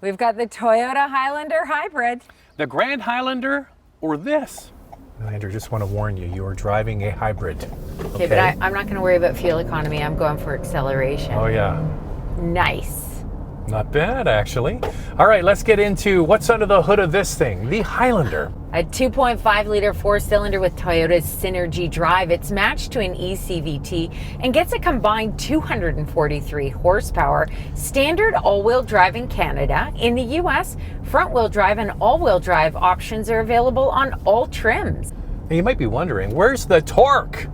We've got the Toyota Highlander Hybrid. The Grand Highlander or this? Andrew, just want to warn you, you are driving a hybrid. Okay, but I'm not going to worry about fuel economy. I'm going for acceleration. Oh, yeah. Nice. Not bad, actually. All right, let's get into what's under the hood of this thing, the Highlander. A 2.5-liter four-cylinder with Toyota's Synergy drive. It's matched to an eCVT and gets a combined 243 horsepower. Standard all-wheel drive in Canada. In the US, front-wheel drive and all-wheel drive options are available on all trims. And you might be wondering, where's the torque?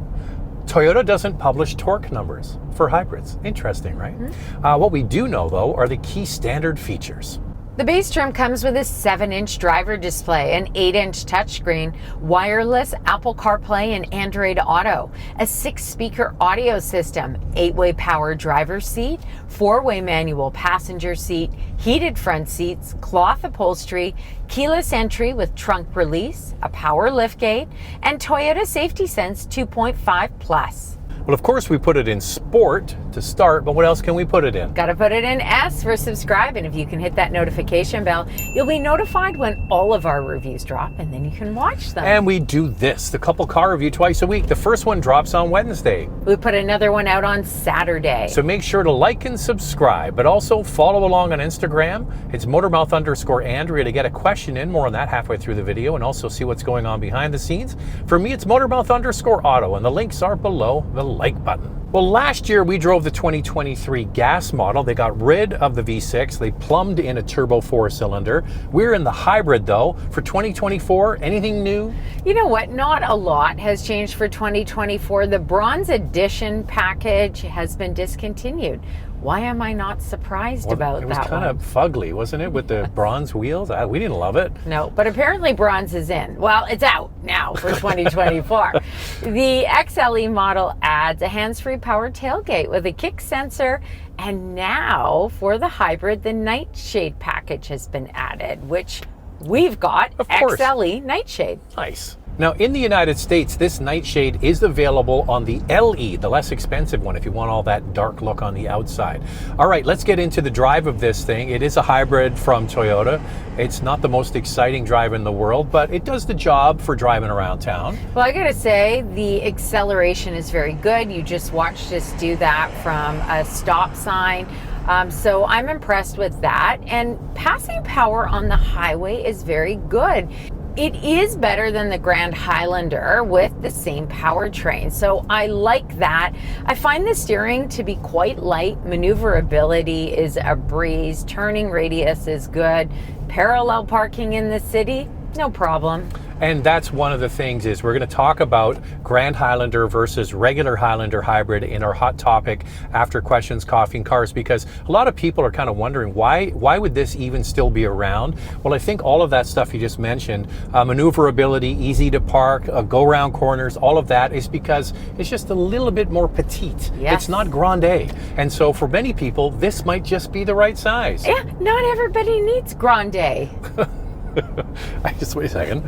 Toyota doesn't publish torque numbers for hybrids. Interesting, right? Mm-hmm. What we do know, though, are the key standard features. The base trim comes with a 7-inch driver display, an 8-inch touchscreen, wireless Apple CarPlay and Android Auto, a 6-speaker audio system, 8-way power driver's seat, 4-way manual passenger seat, heated front seats, cloth upholstery, keyless entry with trunk release, a power liftgate, and Toyota Safety Sense 2.5 Plus. Well, of course, we put it in Sport to start, but what else can we put it in? Got to put it in S for subscribe, and if you can hit that notification bell, you'll be notified when all of our reviews drop, and then you can watch them. And we do this, the couple car review twice a week. The first one drops on Wednesday. We put another one out on Saturday. So make sure to like and subscribe, but also follow along on Instagram. It's Motormouth_Andrea to get a question in, more on that halfway through the video, and also see what's going on behind the scenes. For me, it's Motormouth_Auto, and the links are below the like button. Well, last year we drove the 2023 gas model. They got rid of the V6. They plumbed in a turbo 4-cylinder. We're in the hybrid, though. For 2024, anything new? You know what? Not a lot has changed for 2024. The Bronze Edition package has been discontinued. Why am I not surprised about that one? It was kind of fugly, wasn't it, with the bronze wheels? We didn't love it. No, but apparently bronze is in. Well, it's out now for 2024. The XLE model adds a hands-free power tailgate with a kick sensor, and now for the hybrid, the nightshade package has been added, which we've got. Of course. XLE nightshade. Nice. Now, in the United States, this nightshade is available on the LE, the less expensive one, if you want all that dark look on the outside. All right, let's get into the drive of this thing. It is a hybrid from Toyota. It's not the most exciting drive in the world, but it does the job for driving around town. Well, I gotta say, the acceleration is very good. You just watched us do that from a stop sign. So I'm impressed with that. And passing power on the highway is very good. It is better than the Grand Highlander with the same powertrain, so I like that. I find the steering to be quite light. Maneuverability is a breeze. Turning radius is good. Parallel parking in the city, no problem. And that's one of the things is we're going to talk about Grand Highlander versus regular Highlander hybrid in our hot topic after Questions, Coffee, and Cars, because a lot of people are kind of wondering why would this even still be around? Well, I think all of that stuff you just mentioned, maneuverability, easy to park, go around corners, all of that is because it's just a little bit more petite. Yes. It's not grande. And so for many people, this might just be the right size. Yeah, not everybody needs grande. Just wait a second.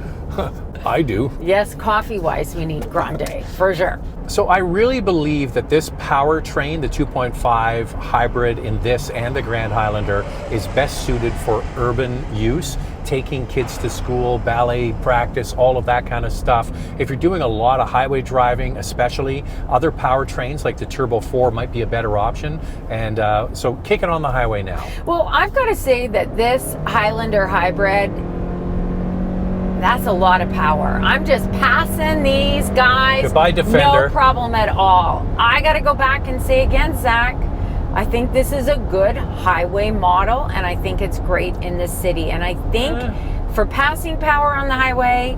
I do. Yes, coffee-wise, we need grande, for sure. So I really believe that this powertrain, the 2.5 hybrid in this and the Grand Highlander, is best suited for urban use, taking kids to school, ballet practice, all of that kind of stuff. If you're doing a lot of highway driving, especially, other powertrains like the Turbo 4 might be a better option. And so kick it on the highway now. Well, I've got to say that this Highlander hybrid, that's a lot of power. I'm just passing these guys. Goodbye, Defender. No problem at all. I got to go back and say again, Zach, I think this is a good highway model, and I think it's great in the city. And I think for passing power on the highway,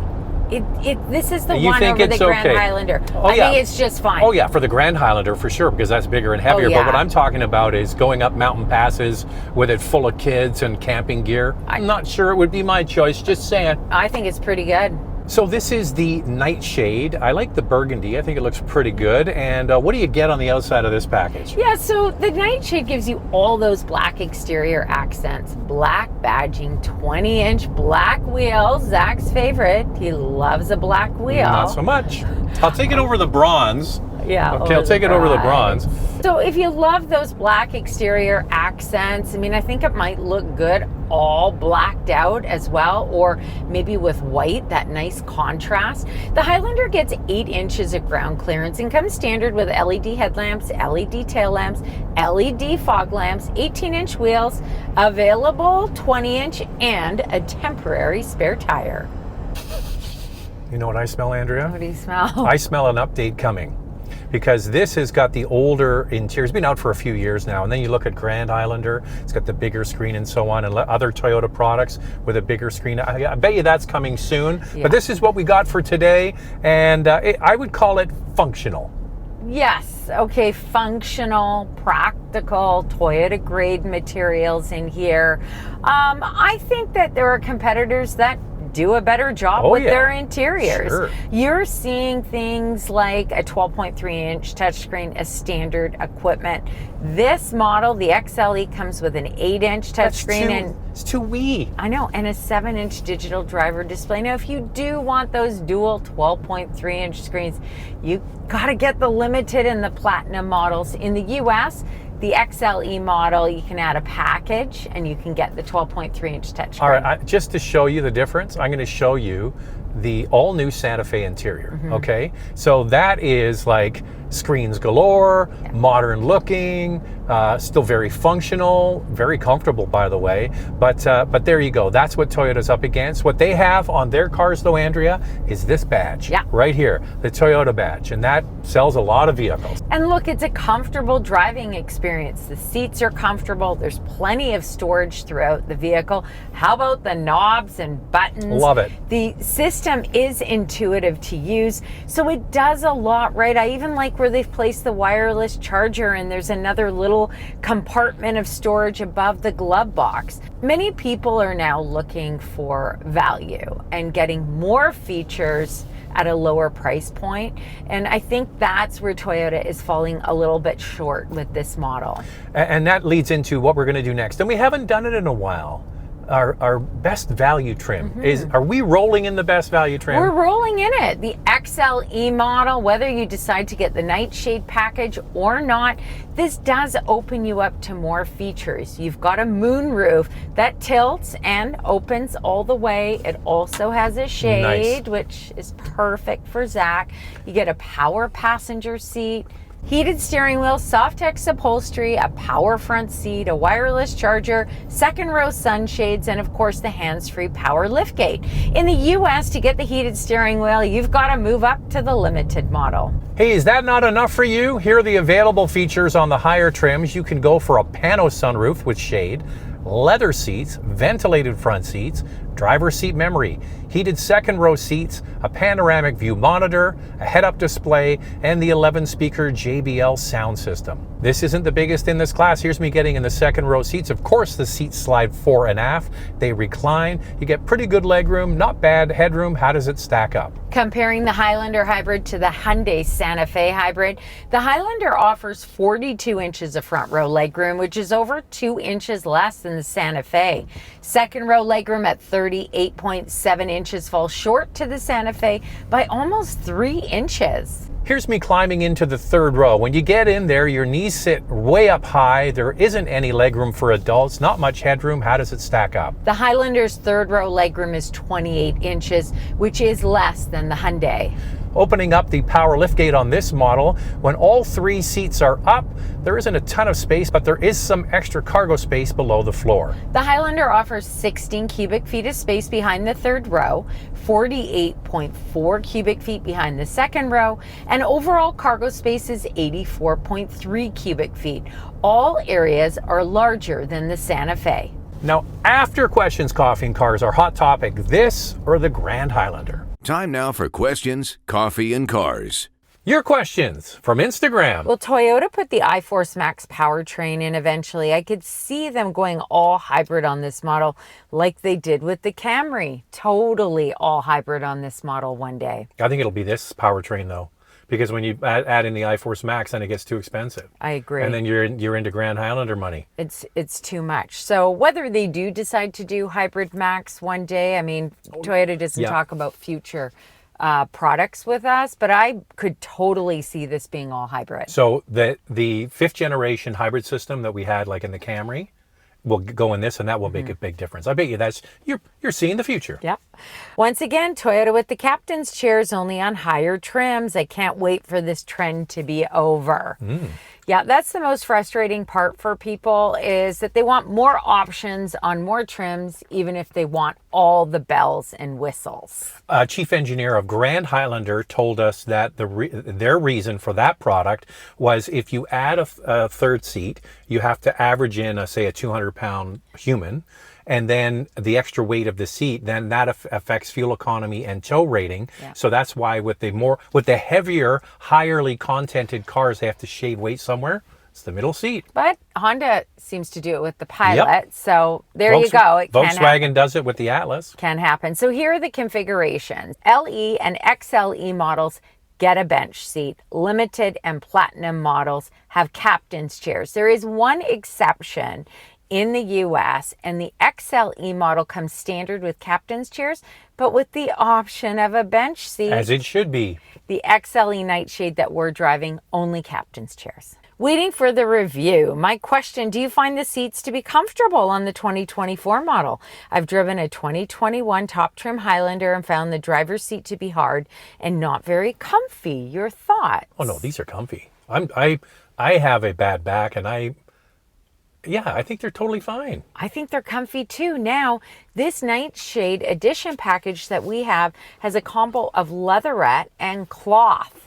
this is the one over the Grand Highlander. I think it's just fine. Oh yeah, for the Grand Highlander for sure, because that's bigger and heavier. But what I'm talking about is going up mountain passes with it full of kids and camping gear. I'm not sure it would be my choice, just saying. I think it's pretty good. So this is the Nightshade. I like the burgundy. I think it looks pretty good. And what do you get on the outside of this package? Yeah, so the Nightshade gives you all those black exterior accents, black badging, 20-inch black wheels, Zach's favorite. He loves a black wheel. Not so much. I'll take it over the bronze. Yeah. Okay, I'll take it over the bronze. So if you love those black exterior accents, I mean, I think it might look good all blacked out as well, or maybe with white, that nice contrast. The Highlander gets 8 inches of ground clearance and comes standard with LED headlamps, LED tail lamps, LED fog lamps, 18-inch wheels, available 20-inch, and a temporary spare tire. You know what I smell, Andrea? What do you smell? I smell an update coming, because this has got the older interior. It's been out for a few years now, and then you look at Grand Highlander, it's got the bigger screen and so on, and other Toyota products with a bigger screen. I bet you that's coming soon. Yeah. But this is what we got for today, and I would call it functional. Yes, okay, functional, practical, Toyota grade materials in here. I think that there are competitors that do a better job with their interiors. Sure. You're seeing things like a 12.3-inch touchscreen as standard equipment. This model, the XLE, comes with an 8-inch touchscreen, and it's too wee. I know, and a 7-inch digital driver display. Now, if you do want those dual 12.3-inch screens, you got to get the limited and the platinum models. In the US, the XLE model, you can add a package and you can get the 12.3-inch touchscreen. All right, just to show you the difference, I'm going to show you the all-new Santa Fe interior, okay? So that is like screens galore, modern looking, still very functional, very comfortable, by the way. But there you go. That's what Toyota's up against. What they have on their cars, though, Andrea, is this badge right here, the Toyota badge, and that sells a lot of vehicles. And look, it's a comfortable driving experience. The seats are comfortable. There's plenty of storage throughout the vehicle. How about the knobs and buttons? Love it. The system is intuitive to use, so it does a lot right. I even like where they've placed the wireless charger, and there's another little compartment of storage above the glove box. Many people are now looking for value and getting more features at a lower price point, and I think that's where Toyota is falling a little bit short with this model. And that leads into what we're going to do next, and we haven't done it in a while. Our best value trim are we rolling in the best value trim? We're rolling in it. The XLE model, whether you decide to get the nightshade package or not, this does open you up to more features. You've got a moonroof that tilts and opens all the way. It also has a shade, which is perfect for Zach. You get a power passenger seat, heated steering wheel, Softex upholstery, a power front seat, a wireless charger, second row sunshades, and of course the hands-free power liftgate. In the US, to get the heated steering wheel, you've got to move up to the limited model. Hey, is that not enough for you? Here are the available features on the higher trims. You can go for a pano sunroof with shade, leather seats, ventilated front seats, driver's seat memory, heated second row seats, a panoramic view monitor, a head-up display, and the 11-speaker JBL sound system. This isn't the biggest in this class. Here's me getting in the second row seats. Of course, the seats slide fore and aft. They recline. You get pretty good legroom, not bad headroom. How does it stack up? Comparing the Highlander Hybrid to the Hyundai Santa Fe Hybrid, the Highlander offers 42 inches of front row legroom, which is over 2 inches less than the Santa Fe. Second row legroom at 38.7 inches falls short to the Santa Fe by almost 3 inches. Here's me climbing into the third row. When you get in there, your knees sit way up high. There isn't any legroom for adults, not much headroom. How does it stack up? The Highlander's third row legroom is 28 inches, which is less than the Hyundai. Opening up the power liftgate on this model, when all 3 seats are up, there isn't a ton of space, but there is some extra cargo space below the floor. The Highlander offers 16 cubic feet of space behind the third row, 48.4 cubic feet behind the second row, and overall cargo space is 84.3 cubic feet. All areas are larger than the Santa Fe. Now, after questions, coffee, and cars, our hot topic, this or the Grand Highlander? Time now for questions, coffee, and cars. Your questions from Instagram. Well, Toyota put the iForce Max powertrain in eventually. I could see them going all hybrid on this model like they did with the Camry. Totally all hybrid on this model one day. I think it'll be this powertrain, though, because when you add in the iForce Max, then it gets too expensive. I agree. And then you're into Grand Highlander money. It's too much. So whether they do decide to do hybrid Max one day, I mean, Toyota doesn't talk about future products with us, but I could totally see this being all hybrid. So the fifth generation hybrid system that we had like in the Camry will go in this, and that will make a big difference. I bet you you're seeing the future. Yep. Once again, Toyota with the captain's chairs only on higher trims. I can't wait for this trend to be over. Yeah, that's the most frustrating part for people, is that they want more options on more trims, even if they want all the bells and whistles. Chief engineer of Grand Highlander told us that their reason for that product was if you add a third seat, you have to average in, say, a 200-pound human, and then the extra weight of the seat, then that affects fuel economy and tow rating. Yeah. So that's why with the heavier, higherly contented cars, they have to shave weight somewhere. It's the middle seat. But Honda seems to do it with the Pilot. So there you go. It Volkswagen does it with the Atlas. Can happen. So here are the configurations. LE and XLE models get a bench seat. Limited and Platinum models have captain's chairs. There is one exception in the US, and the XLE model comes standard with captain's chairs, but with the option of a bench seat. As it should be. The XLE Nightshade that we're driving, only captain's chairs. Waiting for the review. My question, do you find the seats to be comfortable on the 2024 model? I've driven a 2021 top trim Highlander and found the driver's seat to be hard and not very comfy. Your thoughts? Oh no, these are comfy. I have a bad back, and I think they're totally fine. I think they're comfy too. Now, this Nightshade edition package that we have has a combo of leatherette and cloth.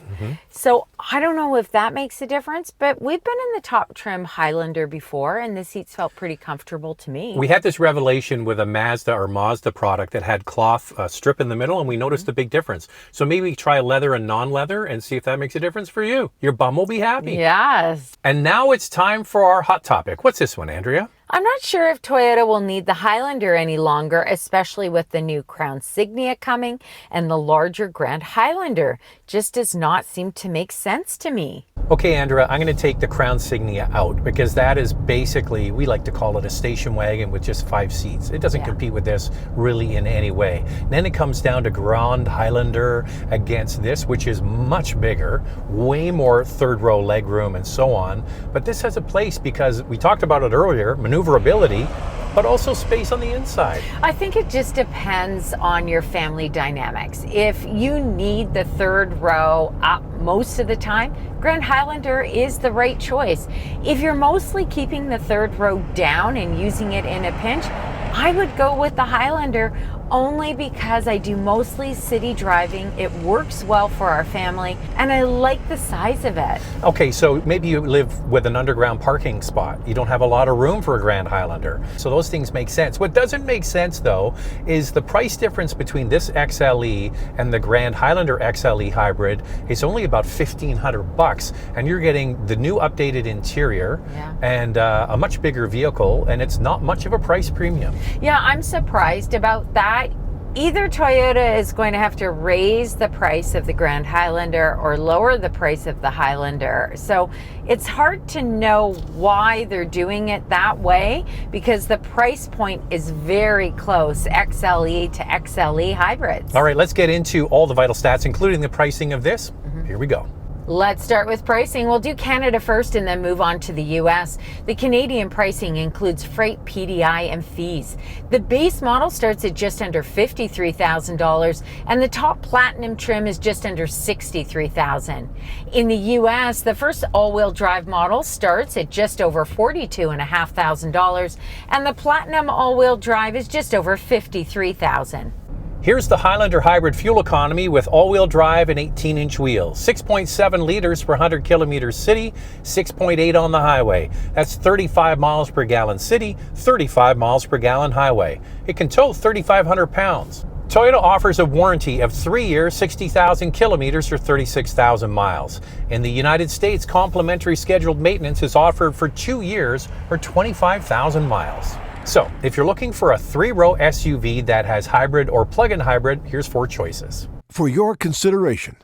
So I don't know if that makes a difference, but we've been in the top trim Highlander before, and the seats felt pretty comfortable to me. We had this revelation with a Mazda product that had cloth strip in the middle, and we noticed a big difference. So maybe try leather and non-leather and see if that makes a difference for you. Your bum will be happy. Yes. And now it's time for our hot topic. What's this one, Andrea? I'm not sure if Toyota will need the Highlander any longer, especially with the new Crown Signia coming and the larger Grand Highlander. Just does not seem to make sense to me. Okay, Andrea, I'm going to take the Crown Signia out because that is basically, we like to call it a station wagon with just 5 seats. It doesn't compete with this really in any way. Then it comes down to Grand Highlander against this, which is much bigger, way more third row leg room and so on. But this has a place because we talked about it earlier, maneuverability, but also space on the inside. I think it just depends on your family dynamics. If you need the third row up most of the time, Grand Highlander is the right choice. If you're mostly keeping the third row down and using it in a pinch, I would go with the Highlander, only because I do mostly city driving. It works well for our family, and I like the size of it. Okay, so maybe you live with an underground parking spot. You don't have a lot of room for a Grand Highlander. So those things make sense. What doesn't make sense, though, is the price difference between this XLE and the Grand Highlander XLE hybrid is only about $1,500, and you're getting the new updated interior and a much bigger vehicle, and it's not much of a price premium. Yeah, I'm surprised about that. Either Toyota is going to have to raise the price of the Grand Highlander or lower the price of the Highlander. So it's hard to know why they're doing it that way, because the price point is very close, XLE to XLE hybrids. All right, let's get into all the vital stats, including the pricing of this. Here we go. Let's start with pricing. We'll do Canada first and then move on to the US. The Canadian pricing includes freight, PDI, and fees. The base model starts at just under $53,000, and the top platinum trim is just under $63,000. In the US, the first all-wheel drive model starts at just over $42,500, and the platinum all-wheel drive is just over $53,000. Here's the Highlander hybrid fuel economy with all-wheel drive and 18-inch wheels. 6.7 liters per 100 kilometers city, 6.8 on the highway. That's 35 miles per gallon city, 35 miles per gallon highway. It can tow 3,500 pounds. Toyota offers a warranty of 3 years, 60,000 kilometers or 36,000 miles. In the United States, complimentary scheduled maintenance is offered for 2 years or 25,000 miles. So, if you're looking for a 3-row SUV that has hybrid or plug-in hybrid, here's 4 choices. For your consideration,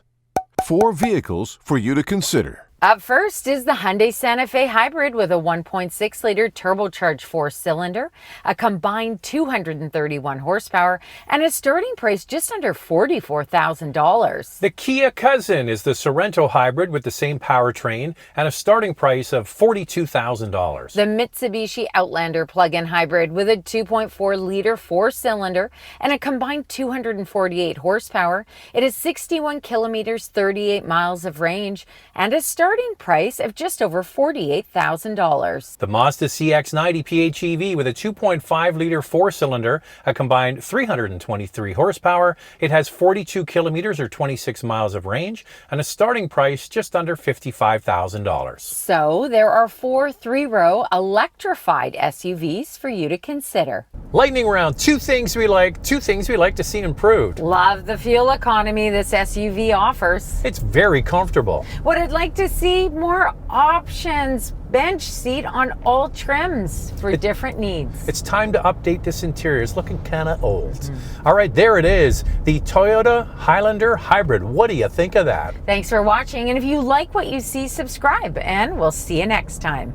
4 vehicles for you to consider. Up first is the Hyundai Santa Fe Hybrid with a 1.6-liter turbocharged four-cylinder, a combined 231 horsepower, and a starting price just under $44,000. The Kia Cousin is the Sorento Hybrid with the same powertrain and a starting price of $42,000. The Mitsubishi Outlander plug-in hybrid with a 2.4-liter four-cylinder and a combined 248 horsepower. It has 61 kilometers, 38 miles of range, and a starting price of just over $48,000. The Mazda CX-90 PHEV with a 2.5-liter four-cylinder, a combined 323 horsepower. It has 42 kilometers or 26 miles of range and a starting price just under $55,000. So there are 4 3-row electrified SUVs for you to consider. Lightning round, two things we like to see improved. Love the fuel economy this SUV offers. It's very comfortable. What I'd like to see, more options. Bench seat on all trims for different needs. It's time to update this interior. It's looking kind of old. All right, there it is. The Toyota Highlander Hybrid. What do you think of that? Thanks for watching, and if you like what you see, subscribe, and we'll see you next time.